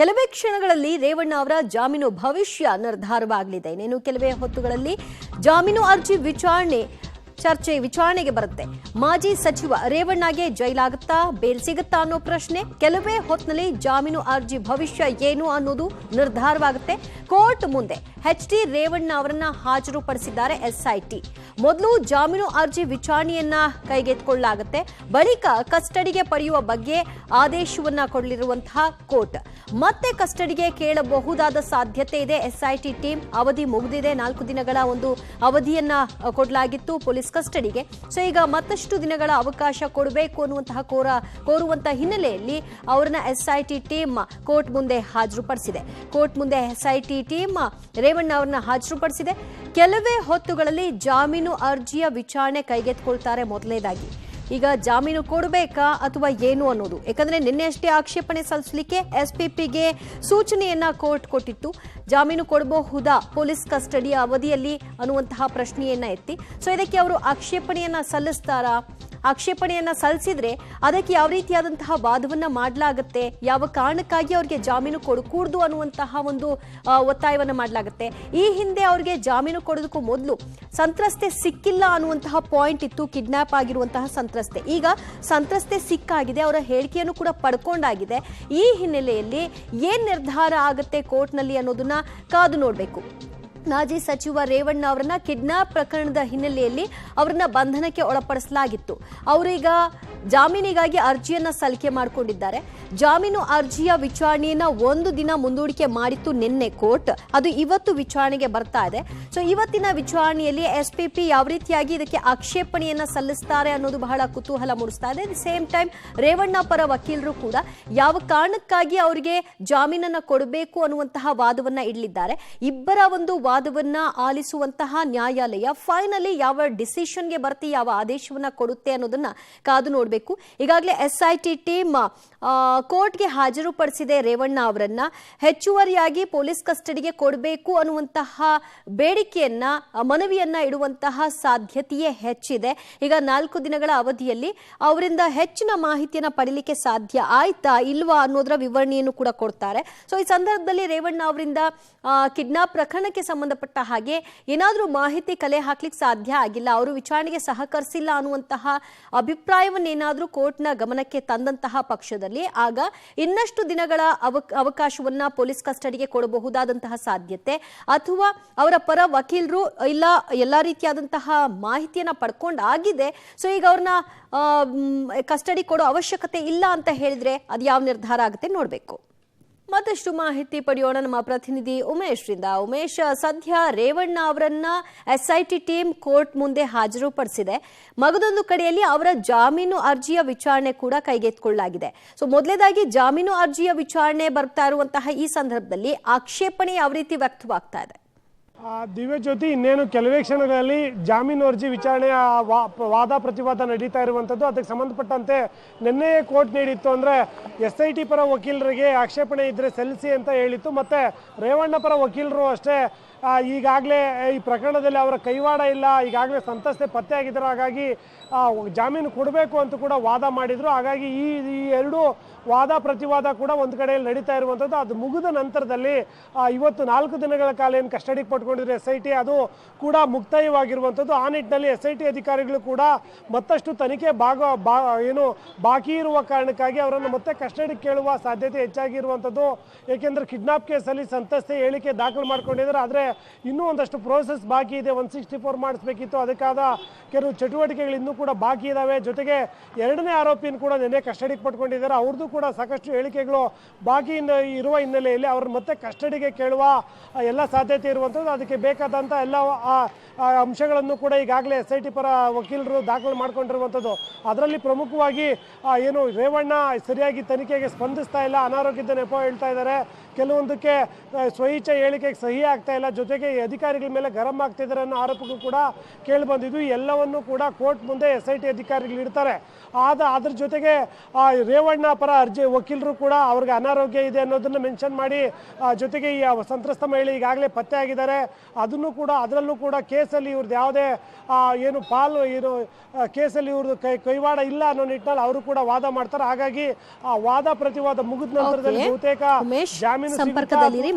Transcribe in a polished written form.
ಕೆಲವೇ ಕ್ಷಣಗಳಲ್ಲಿ ರೇವಣ್ಣ ಅವರ ಜಾಮೀನು ಭವಿಷ್ಯ ನಿರ್ಧಾರವಾಗಲಿದೆ. ಇನ್ನೇನು ಕೆಲವೇ ಹೊತ್ತುಗಳಲ್ಲಿ ಜಾಮೀನು ಅರ್ಜಿ ವಿಚಾರಣೆಗೆ ಬರುತ್ತೆ. ಮಾಜಿ ಸಚಿವ ರೇವಣ್ಣಗೆ ಜೈಲಾಗುತ್ತಾ, ಬೇಲ್ ಸಿಗುತ್ತಾ ಅನ್ನೋ ಪ್ರಶ್ನೆ. ಕೆಲವೇ ಹೊತ್ತಿನಲ್ಲಿ ಜಾಮೀನು ಅರ್ಜಿ ಭವಿಷ್ಯ ಏನು ಅನ್ನೋದು ನಿರ್ಧಾರವಾಗುತ್ತೆ. ಕೋರ್ಟ್ ಮುಂದೆ ಎಚ್.ಡಿ. ರೇವಣ್ಣ ಅವರನ್ನ ಹಾಜರುಪಡಿಸಿದ್ದಾರೆ ಎಸ್ಐಟಿ. ಮೊದಲು ಜಾಮೀನು ಅರ್ಜಿ ವಿಚಾರಣೆಯನ್ನ ಕೈಗೆತ್ತಿಕೊಳ್ಳಲಾಗುತ್ತೆ. ಬಳಿಕ ಕಸ್ಟಡಿಗೆ ಪಡೆಯುವ ಬಗ್ಗೆ ಆದೇಶವನ್ನ ಕೊಡಲಿರುವಂತಹ ಕೋರ್ಟ್ ಮತ್ತೆ ಕಸ್ಟಡಿಗೆ ಕೇಳಬಹುದಾದ ಸಾಧ್ಯತೆ ಇದೆ. ಎಸ್ಐಟಿ ಟೀಮ್ ಅವಧಿ ಮುಗಿದಿದೆ. 4 ದಿನಗಳ ಒಂದು ಅವಧಿಯನ್ನ ಕೊಡಲಾಗಿತ್ತು ಪೊಲೀಸ್ ಕಸ್ಟಡಿಗೆ. ಸೊ ಈಗ ಮತ್ತಷ್ಟು ದಿನಗಳ ಅವಕಾಶ ಕೊಡಬೇಕು ಅನ್ನುವಂತಹ ಕೋರುವಂತಹ ಹಿನ್ನೆಲೆಯಲ್ಲಿ ಅವರನ್ನ ಎಸ್ಐಟಿ ಟೀಮ್ ಕೋರ್ಟ್ ಮುಂದೆ ಹಾಜರುಪಡಿಸಿದೆ. ಕೋರ್ಟ್ ಮುಂದೆ ಎಸ್ಐಟಿ ಟೀಮ್ ರೇವಣ್ಣ ಅವರನ್ನ ಹಾಜರುಪಡಿಸಿದೆ. ಕೆಲವೇ ಹೊತ್ತುಗಳಲ್ಲಿ ಜಾಮೀನು ಅರ್ಜಿಯ ವಿಚಾರಣೆ ಕೈಗೆತ್ತಿಕೊಳ್ತಾರೆ. ಮೊದಲನೇದಾಗಿ ಈಗ ಜಾಮೀನು ಕೊಡಬೇಕಾ ಅಥವಾ ಏನು ಅನ್ನೋದು, ಯಾಕಂದ್ರೆ ನಿನ್ನೆ ಅಷ್ಟೇ ಆಕ್ಷೇಪಣೆ ಸಲ್ಲಿಸಲಿಕ್ಕೆ ಎಸ್ಪಿಪಿಗೆ ಸೂಚನೆಯನ್ನ ಕೋರ್ಟ್ ಕೊಟ್ಟಿತ್ತು. ಜಾಮೀನು ಕೊಡಬಹುದಾ ಪೊಲೀಸ್ ಕಸ್ಟಡಿಯ ಅವಧಿಯಲ್ಲಿ ಅನ್ನುವಂತಹ ಪ್ರಶ್ನೆಯನ್ನ ಎತ್ತಿ. ಸೊ ಇದಕ್ಕೆ ಅವರು ಆಕ್ಷೇಪಣೆಯನ್ನ ಸಲ್ಲಿಸ್ತಾರಾ? ಆಕ್ಷೇಪಣೆಯನ್ನ ಸಲ್ಲಿಸಿದ್ರೆ ಅದಕ್ಕೆ ಯಾವ ರೀತಿಯಾದಂತಹ ವಾದವನ್ನ ಮಾಡಲಾಗುತ್ತೆ, ಯಾವ ಕಾರಣಕ್ಕಾಗಿ ಅವರಿಗೆ ಜಾಮೀನು ಕೊಡಕೂಡದು ಅನ್ನುವಂತಹ ಒಂದು ಒತ್ತಾಯವನ್ನ ಮಾಡಲಾಗುತ್ತೆ. ಈ ಹಿಂದೆ ಅವರಿಗೆ ಜಾಮೀನು ಕೊಡೋದಕ್ಕೂ ಮೊದಲು ಸಂತ್ರಸ್ತೆ ಸಿಕ್ಕಿಲ್ಲ ಅನ್ನುವಂತಹ ಪಾಯಿಂಟ್ ಇತ್ತು. ಕಿಡ್ನಾಪ್ ಆಗಿರುವಂತಹ ಸಂತ್ರಸ್ತೆ ಈಗ ಸಂತ್ರಸ್ತೆ ಸಿಕ್ಕಾಗಿದೆ, ಅವರ ಹೇಳಿಕೆಯನ್ನು ಕೂಡ ಪಡ್ಕೊಂಡಾಗಿದೆ. ಈ ಹಿನ್ನೆಲೆಯಲ್ಲಿ ಏನ್ ನಿರ್ಧಾರ ಆಗುತ್ತೆ ಕೋರ್ಟ್ನಲ್ಲಿ ಅನ್ನೋದನ್ನ ಕಾದು ನೋಡಬೇಕು. ಮಾಜಿ ಸಚಿವ ರೇವಣ್ಣ ಅವರನ್ನ ಕಿಡ್ನಾಪ್ ಪ್ರಕರಣದ ಹಿನ್ನೆಲೆಯಲ್ಲಿ ಅವರನ್ನ ಬಂಧನಕ್ಕೆ ಒಳಪಡಿಸಲಾಗಿತ್ತು. ಅವರೀಗ ಜಾಮೀನಿಗಾಗಿ ಅರ್ಜಿಯನ್ನ ಸಲ್ಲಿಕೆ ಮಾಡಿಕೊಂಡಿದ್ದಾರೆ. ಜಾಮೀನು ಅರ್ಜಿಯ ವಿಚಾರಣೆಯನ್ನ 1 ದಿನ ಮುಂದೂಡಿಕೆ ಮಾಡಿತ್ತು ನಿನ್ನೆ ಕೋರ್ಟ್. ಅದು ಇವತ್ತು ವಿಚಾರಣೆಗೆ ಬರ್ತಾ ಇದೆ. ಸೊ ಇವತ್ತಿನ ವಿಚಾರಣೆಯಲ್ಲಿ ಎಸ್ಪಿಪಿ ಯಾವ ರೀತಿಯಾಗಿ ಇದಕ್ಕೆ ಆಕ್ಷೇಪಣೆಯನ್ನ ಸಲ್ಲಿಸ್ತಾರೆ ಅನ್ನೋದು ಬಹಳ ಕುತೂಹಲ ಮೂಡಿಸ್ತಾ ಇದೆ. ಸೇಮ್ ಟೈಮ್ ರೇವಣ್ಣ ಪರ ವಕೀಲರು ಕೂಡ ಯಾವ ಕಾರಣಕ್ಕಾಗಿ ಅವರಿಗೆ ಜಾಮೀನನ್ನ ಕೊಡಬೇಕು ಅನ್ನುವಂತಹ ವಾದವನ್ನ ಇಡಲಿದ್ದಾರೆ. ಇಬ್ಬರ ಒಂದು ವಾದವನ್ನ ಆಲಿಸುವಂತಹ ನ್ಯಾಯಾಲಯ ಫೈನಲಿ ಯಾವ ಡಿಸಿಷನ್ಗೆ ಬರ್ತಿ, ಯಾವ ಆದೇಶವನ್ನ ಕೊಡುತ್ತೆ ಅನ್ನೋದನ್ನ ಕಾದು ನೋಡಬೇಕು. ಈಗಾಗಲೇ ಎಸ್ಐಟಿ ಟೀಮ್ ಕೋರ್ಟ್ಗೆ ಹಾಜರುಪಡಿಸಿದೆ ರೇವಣ್ಣ ಅವರನ್ನ. ಹೆಚ್ಚುವರಿಯಾಗಿ ಪೊಲೀಸ್ ಕಸ್ಟಡಿಗೆ ಕೊಡಬೇಕು ಅನ್ನುವಂತಹ ಬೇಡಿಕೆಯನ್ನ, ಮನವಿಯನ್ನ ಇಡುವಂತಹ ಸಾಧ್ಯತೆಯೇ ಹೆಚ್ಚಿದೆ. ಈಗ 4 ದಿನಗಳ ಅವಧಿಯಲ್ಲಿ ಅವರಿಂದ ಹೆಚ್ಚಿನ ಮಾಹಿತಿಯನ್ನ ಪಡೀಲಿಕ್ಕೆ ಸಾಧ್ಯ ಆಯ್ತಾ ಇಲ್ವಾ ಅನ್ನೋದರ ವಿವರಣೆಯನ್ನು ಕೂಡ ಕೊಡ್ತಾರೆ. ಸೊ ಈ ಸಂದರ್ಭದಲ್ಲಿ ರೇವಣ್ಣ ಅವರಿಂದ ಕಿಡ್ನಾಪ್ ಪ್ರಕರಣಕ್ಕೆ ಸಂಬಂಧಪಟ್ಟ ಹಾಗೆ ಏನಾದರೂ ಮಾಹಿತಿ ಕಲೆ ಹಾಕ್ಲಿಕ್ಕೆ ಸಾಧ್ಯ ಆಗಿಲ್ಲ, ಅವರು ವಿಚಾರಣೆಗೆ ಸಹಕರಿಸಿಲ್ಲ ಅನ್ನುವಂತಹ ಅಭಿಪ್ರಾಯವನ್ನೇನಾದರೂ ಕೋರ್ಟ್ನ ಗಮನಕ್ಕೆ ತಂದಂತಹ ಪಕ್ಷದಲ್ಲಿ ಆಗ ಇನ್ನಷ್ಟು ದಿನಗಳ ಅವಕಾಶವನ್ನ ಪೊಲೀಸ್ ಕಸ್ಟಡಿಗೆ ಕೊಡಬಹುದಾದಂತಹ ಸಾಧ್ಯತೆ, ಅಥವಾ ಅವರ ಪರ ವಕೀಲರು ಇಲ್ಲ ಎಲ್ಲಾ ರೀತಿಯಾದಂತಹ ಮಾಹಿತಿಯನ್ನ ಪಡ್ಕೊಂಡಾಗಿದೆ, ಸೊ ಈಗ ಅವ್ರನ್ನ ಕಸ್ಟಡಿ ಕೊಡೋ ಅವಶ್ಯಕತೆ ಇಲ್ಲ ಅಂತ ಹೇಳಿದ್ರೆ ಅದು ಯಾವ ನಿರ್ಧಾರ ಆಗುತ್ತೆ ನೋಡಬೇಕು. ಮತ್ತಷ್ಟು ಮಾಹಿತಿ ಪಡೆಯೋಣ ನಮ್ಮ ಪ್ರತಿನಿಧಿ ಉಮೇಶ್ ರಿಂದ. ಉಮೇಶ್, ಸದ್ಯ ರೇವಣ್ಣ ಅವರನ್ನ ಎಸ್ಐಟಿ ಟೀಮ್ ಕೋರ್ಟ್ ಮುಂದೆ ಹಾಜರುಪಡಿಸಿದೆ. ಮಗದೊಂದು ಕಡೆಯಲ್ಲಿ ಅವರ ಜಾಮೀನು ಅರ್ಜಿಯ ವಿಚಾರಣೆ ಕೂಡ ಕೈಗೆತ್ತಿಕೊಳ್ಳಲಾಗಿದೆ. ಸೊ ಮೊದಲೇದಾಗಿ ಜಾಮೀನು ಅರ್ಜಿಯ ವಿಚಾರಣೆ ಬರ್ತಾ ಇರುವಂತಹ ಈ ಸಂದರ್ಭದಲ್ಲಿ ಆಕ್ಷೇಪಣೆ ಯಾವ ರೀತಿ ವ್ಯಕ್ತವಾಗ್ತಾ ಇದೆ? ದಿವ್ಯಜ್ಯೋತಿ, ಇನ್ನೇನು ಕೆಲವೇ ಕ್ಷಣಗಳಲ್ಲಿ ಜಾಮೀನು ಅರ್ಜಿ ವಿಚಾರಣೆಯ ವಾದ ಪ್ರತಿವಾದ ನಡೀತಾ ಇರುವಂಥದ್ದು. ಅದಕ್ಕೆ ಸಂಬಂಧಪಟ್ಟಂತೆ ನಿನ್ನೆ ಕೋರ್ಟ್ ನೀಡಿತ್ತು ಅಂದರೆ ಎಸ್ಐಟಿ ಪರ ವಕೀಲರಿಗೆ ಆಕ್ಷೇಪಣೆ ಇದ್ದರೆ ಸಲ್ಲಿಸಿ ಅಂತ ಹೇಳಿತ್ತು. ಮತ್ತು ರೇವಣ್ಣ ಪರ ವಕೀಲರು ಅಷ್ಟೇ ಈಗಾಗಲೇ ಈ ಪ್ರಕರಣದಲ್ಲಿ ಅವರ ಕೈವಾಡ ಇಲ್ಲ, ಈಗಾಗಲೇ ಸಂತ್ರಸ್ತೆ ಪತ್ತೆ ಆಗಿದ್ದಾರೆ, ಹಾಗಾಗಿ ಜಾಮೀನು ಕೊಡಬೇಕು ಅಂತ ಕೂಡ ವಾದ ಮಾಡಿದರು. ಹಾಗಾಗಿ ಈ ಎರಡು ವಾದ ಪ್ರತಿವಾದ ಕೂಡ ಒಂದು ಕಡೆಯಲ್ಲಿ ನಡೀತಾ ಇರುವಂಥದ್ದು. ಅದು ಮುಗಿದ ನಂತರದಲ್ಲಿ ಇವತ್ತು 4 ದಿನಗಳ ಕಾಲ ಏನು ಕಸ್ಟಡಿಗೆ ಪಡ್ಕೊಂಡಿದ್ರು ಎಸ್ಐಟಿ, ಅದು ಕೂಡ ಮುಕ್ತಾಯವಾಗಿರುವಂಥದ್ದು. ಆ ನಿಟ್ಟಿನಲ್ಲಿ ಎಸ್ಐಟಿ ಅಧಿಕಾರಿಗಳು ಕೂಡ ಮತ್ತಷ್ಟು ತನಿಖೆ ಬಾಕಿ ಇರುವ ಕಾರಣಕ್ಕಾಗಿ ಅವರನ್ನು ಮತ್ತೆ ಕಸ್ಟಡಿಗೆ ಕೇಳುವ ಸಾಧ್ಯತೆ ಹೆಚ್ಚಾಗಿರುವಂಥದ್ದು. ಏಕೆಂದರೆ ಕಿಡ್ನಾಪ್ ಕೇಸಲ್ಲಿ ಸಂತ್ರಸ್ತೆ ಹೇಳಿಕೆ ದಾಖಲು ಮಾಡ್ಕೊಂಡಿದ್ದಾರೆ, ಆದರೆ ಇನ್ನೂ ಒಂದಷ್ಟು ಪ್ರೋಸೆಸ್ ಬಾಕಿ ಇದೆ. 164 ಮಾಡಿಸ್ಬೇಕಿತ್ತು, ಅದಕ್ಕಾದ ಕೆಲವು ಚಟುವಟಿಕೆಗಳು ಇನ್ನೂ ಕೂಡ ಬಾಕಿ ಇದ್ದಾವೆ. ಜೊತೆಗೆ 2ನೇ ಆರೋಪಿಯನ್ನು ಕೂಡ ನಿನ್ನೆ ಕಸ್ಟಡಿಗೆ ಪಡ್ಕೊಂಡಿದ್ದಾರೆ. ಅವ್ರದ್ದು ಕೂಡ ಸಾಕಷ್ಟು ಹೇಳಿಕೆಗಳು ಬಾಕಿ ಇರುವ ಹಿನ್ನೆಲೆಯಲ್ಲಿ ಅವ್ರನ್ನ ಮತ್ತೆ ಕಸ್ಟಡಿಗೆ ಕೇಳುವ ಎಲ್ಲ ಸಾಧ್ಯತೆ ಇರುವಂಥದ್ದು. ಅದಕ್ಕೆ ಬೇಕಾದಂಥ ಎಲ್ಲ ಅಂಶಗಳನ್ನು ಕೂಡ ಈಗಾಗಲೇ ಎಸ್ಐಟಿ ಪರ ವಕೀಲರು ದಾಖಲು ಮಾಡ್ಕೊಂಡಿರುವಂಥದ್ದು. ಅದರಲ್ಲಿ ಪ್ರಮುಖವಾಗಿ ಏನು ರೇವಣ್ಣ ಸರಿಯಾಗಿ ತನಿಖೆಗೆ ಸ್ಪಂದಿಸ್ತಾ ಇಲ್ಲ, ಅನಾರೋಗ್ಯದ ನೆಪ ಹೇಳ್ತಾ ಇದ್ದಾರೆ, ಕೆಲವೊಂದಕ್ಕೆ ಸ್ವಇಚ್ಛೆ ಹೇಳಿಕೆಗೆ ಸಹಿ ಆಗ್ತಾ ಇಲ್ಲ, ಜೊತೆಗೆ ಈ ಅಧಿಕಾರಿಗಳ ಮೇಲೆ ಗರಂ ಆಗ್ತಿದ್ದಾರೆ ಅನ್ನೋ ಆರೋಪಗಳು ಕೂಡ ಕೇಳಿ ಬಂದಿದ್ದು. ಎಲ್ಲವನ್ನು ಕೂಡ ಕೋರ್ಟ್ ಮುಂದೆ SIT ಅಧಿಕಾರಿಗಳು ಇಡ್ತಾರೆ. ಅದ್ರ ಜೊತೆಗೆ ರೇವಣ್ಣ ಪರ ವಕೀಲರು ಕೂಡ ಅವ್ರಿಗೆ ಅನಾರೋಗ್ಯ ಇದೆ ಅನ್ನೋದನ್ನ ಮೆನ್ಷನ್ ಮಾಡಿ, ಜೊತೆಗೆ ಈ ಸಂತ್ರಸ್ತ ಮಹಿಳೆ ಈಗಾಗಲೇ ಪತ್ತೆ ಆಗಿದ್ದಾರೆ, ಅದರಲ್ಲೂ ಕೂಡ ಕೇಸಲ್ಲಿ ಇವ್ರದ್ದು ಯಾವುದೇ ಏನು ಪಾಲು ಇರೋ ಕೇಸಲ್ಲಿ ಇವ್ರದ್ದು ಕೈವಾಡ ಇಲ್ಲ ಅನ್ನೋ ನಿಟ್ಟಿನಲ್ಲಿ ಅವರು ಕೂಡ ವಾದ ಮಾಡ್ತಾರೆ. ಹಾಗಾಗಿ ಆ ವಾದ ಪ್ರತಿವಾದ ಮುಗಿದ ನಂತರದಲ್ಲಿ ಬಹುತೇಕ ಜಾಮೀನು ಸಂಪರ್ಕದಲ್ಲಿರಿ.